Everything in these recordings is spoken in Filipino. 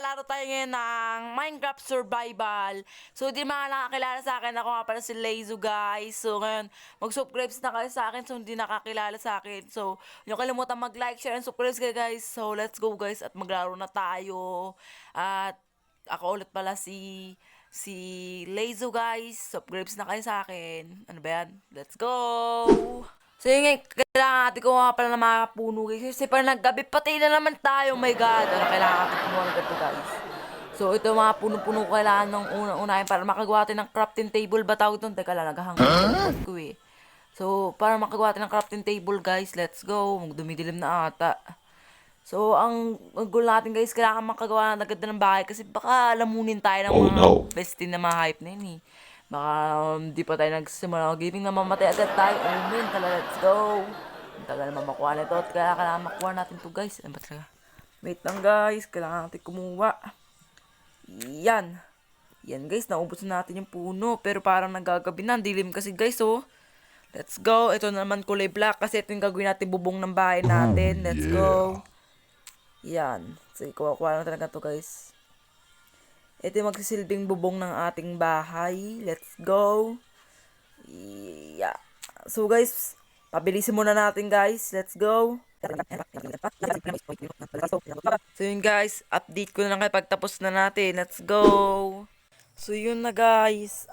maglalaro tayo ngayon ng Minecraft Survival. So, di mga nakakilala sa akin, ako nga pala si Lazo, guys. So, ngayon, mag-subscribe na kayo sa akin so hindi nakakilala sa akin. So, huwag kalimutan mag-like, share, and subscribe kayo, guys. So, let's go, guys, at maglaro na tayo. At ako ulit pala si Lazo, guys. Subscribe na kayo sa akin. Ano ba yan? Let's go! So yun nga, kailangan natin kumuha pala ng mga puno, guys. Kasi parang naggabi, patay na naman tayo. Oh my God. Ano, kailangan natin kumuha ng ganito, guys. So ito mga puno-puno kailangan ng unang-unahin para makagawa natin ng crafting table. Ba tawag doon? Teka lang, naghahangin ko eh. So, para makagawa natin ng crafting table, guys, let's go. Dumidilim na ata. So, ang goal natin, guys, kailangan makagawa na agad ng bahay kasi baka lamunin tayo ng mga bestie na mga hype na yun eh. Baka di pa tayo nagsimula ng gaming na mamatay agad tayo. Oh man, talaga, let's go. Ang tagal naman makuha na ito at kailangan makuha natin to, guys. Ano ba talaga? Wait lang, guys. Kailangan natin kumuha. Yan. Yan, guys. Naubos na natin yung puno. Pero parang nagagabi na. Ang dilim kasi, guys, oh. Let's go. Ito naman kulay black kasi ito yung gagawin natin bubong ng bahay natin. Let's go. Yan. Sige, kuha na talaga to, guys. Ito yung magsisilbing bubong ng ating bahay. Let's go. Yeah. So, guys, pabilisin muna natin, guys. Let's go. So, yun, guys. Update ko na lang kayo pagtapos na natin. Let's go. So, yun na, guys.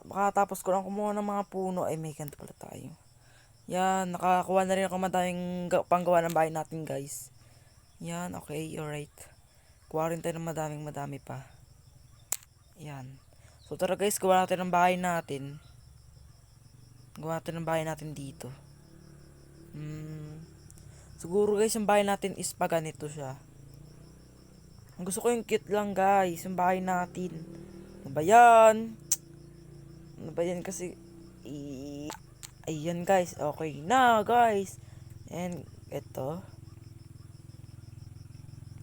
Makatapos ko lang kumuha ng mga puno. Ay, may ganito pala tayo. Yan, nakakuha na rin ako madaming panggawa ng bahay natin, guys. Yan, okay, alright. Kuha rin tayo ng madami pa. Yan. So tara, guys, gawa natin ng bahay natin. Gawa natin ng bahay natin dito. Siguro, guys, yung bahay natin is pa ganito siya. Ang gusto ko yung cute lang, guys, yung bahay natin. Ano ba yan? Ano ba yan kasi? Ayan, guys, okay na, guys. And ito.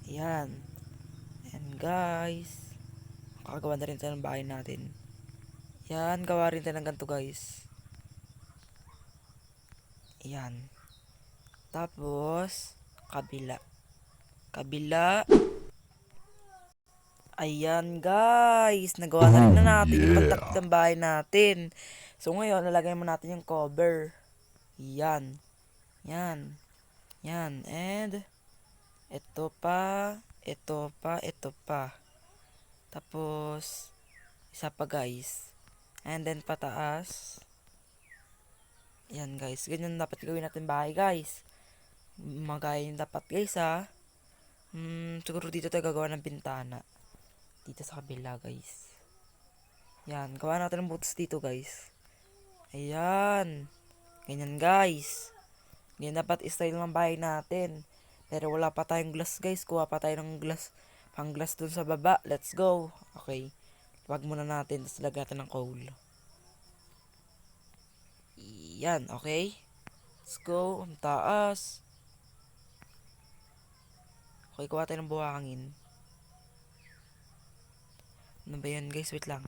Ayan. And guys, kakagawa na rin tayo ng bahay natin. Yan, gawa rin tayo ng ganito, guys. Ayan. Tapos, kabila. Kabila. Ayan, guys. Nagawa na rin na natin yung pagtakip ng bahay natin. So, ngayon, lalagay mo natin yung cover. Yan. Yan. Yan. And, ito pa. Ito pa. Ito pa. Tapos, isa pa, guys. And then, pataas. Yan, guys. Ganyan dapat gawin natin bahay, guys. Magaya yung dapat, guys, ha. Siguro dito tayo gagawa ng bintana. Dito sa kabila, guys. Yan. Gawa natin ng butas dito, guys. Ayan. Ganyan, guys. Ganyan dapat style ng bahay natin. Pero wala pa tayong glass, guys. Kuha pa tayo ng glass. Pang glass dun sa baba. Let's go. Okay. Wag muna natin. Tapos lagyan natin ng coal. Yan. Okay. Let's go. Ang taas. Okay. Kuha tayo ng buhangin. Ano ba yan, guys? Wait lang.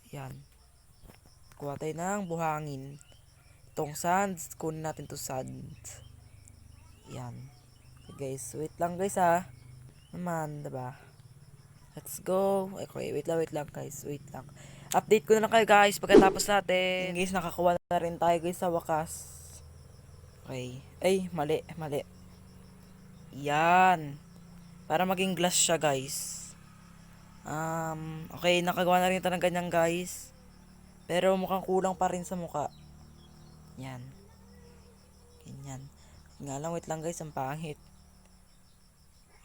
Yan. Kuha tayo ng buhangin. Itong sands. Kunin natin to sands. Yan. Okay, guys. Wait lang, guys, ha. Naman, diba? Let's go. Okay, wait lang, guys. Wait lang. Update ko na lang kayo, guys, pagkatapos natin. Guys, nakakuha na rin tayo, guys, sa wakas. Okay. Ay, mali. Yan. Para maging glass siya, guys. Okay, nakagawa na rin ito ng ganyan, guys. Pero mukhang kulang pa rin sa mukha. Yan. Ganyan. Nga lang, wait lang, guys, ang pangit.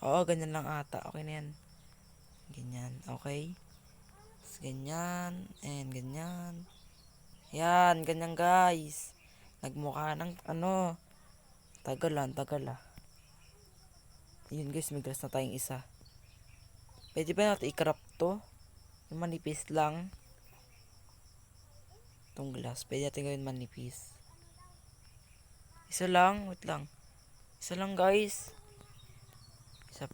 Oo, ganyan lang ata. Okay na yan. Ganyan, okay. Tapos ganyan, and ganyan. Yan, ganyan, guys. Nagmukha ng, tagal ah. Yun, guys, may glass na tayong isa. Pwede ba natin i-crop to? Yung manipis lang. Itong glass, pwede natin gawin manipis. Isa lang, wait lang. Isa lang, guys. Isa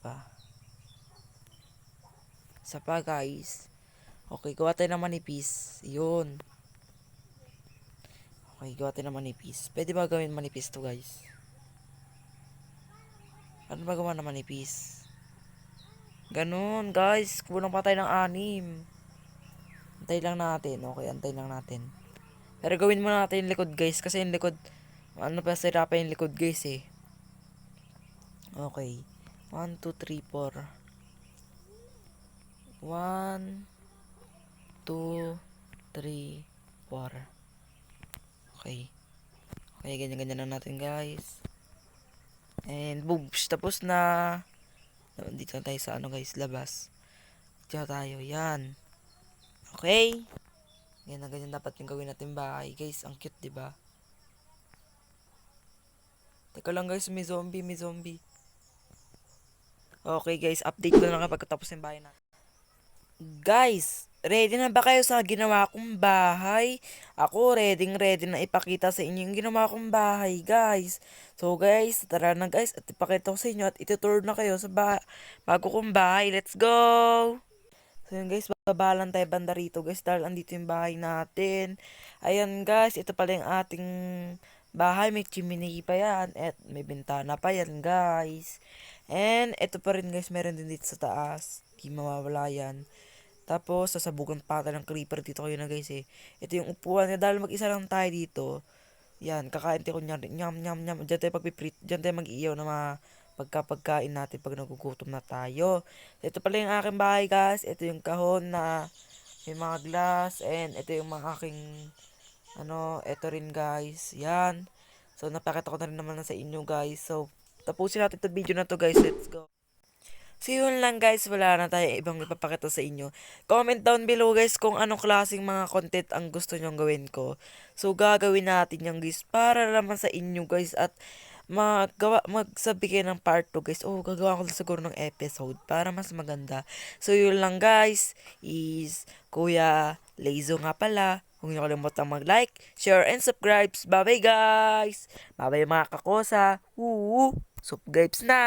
pa, guys. Okay, gawa tayo ng manipis. Yun. Okay, gawa tayo ng manipis. Pwede ba gawin manipis to, guys? Ano ba gawa na manipis? Ganun, guys. Kulang pa tayo ng 6. Antay lang natin. Okay, antay lang natin. Pero gawin muna natin yung likod, guys. Kasi yung likod, ano pa, sirapan yung likod, guys, eh. Okay. 1, 2, 3, 4. 1, 2, 3, 4. Okay. Okay, ganyan-ganyan na natin, guys. And, boobs. Tapos na. Dito na tayo sa ano, guys, labas. Dito tayo. Yan. Okay. Yan na ganyan dapat yung gawin natin bahay, guys. Ang cute, diba? Teka lang, guys. May zombie, may zombie. Okay, guys. Update ko na lang kapag tapos yung bahay na. Guys, ready na ba kayo sa ginawa kong bahay? Ako, ready na ipakita sa inyo yung ginawa kong bahay, guys. So, guys, tara na, guys. At ipakita ko sa inyo at itutour na kayo sa bago kong bahay. Let's go! So, yun, guys, babalan tayo banda rito, guys, dahil andito yung bahay natin. Ayan, guys, ito pala yung ating bahay. May chimney pa yan. At may bintana pa yan, guys. And, ito pa rin, guys, meron din dito sa taas. Di mawawala yan. Tapos, sasabugan pa tayo ng creeper dito kayo na, guys, eh. Ito yung upuan niya. Dahil mag-isa lang tayo dito. Yan, kakain tayo kunyari. Nyam, nyam, nyam. Diyan tayo pagpiprit. Diyan tayo mag-iiyaw na mga pagkain natin pag nagugutom na tayo. Ito pala yung aking bahay, guys. Ito yung kahon na may mga glass. And ito yung mga aking, ito rin, guys. Yan. So, napakita ko na rin naman na sa inyo, guys. So, tapusin natin itong video na to, guys. Let's go. So yun lang, guys, wala na tayo ibang ipapakita sa inyo. Comment down below, guys, kung anong klaseng mga content ang gusto nyong gawin ko. So gagawin natin yan, guys, para naman sa inyo, guys, at magsabi kayo ng part 2, guys. Oh, gagawa ko na siguro ng episode para mas maganda. So yun lang, guys, is Kuya Leizo nga pala. Huwag niyo kalimutan mag-like, share, and subscribe. Bye-bye, guys! Bye-bye, mga kakosa! Subscribes na!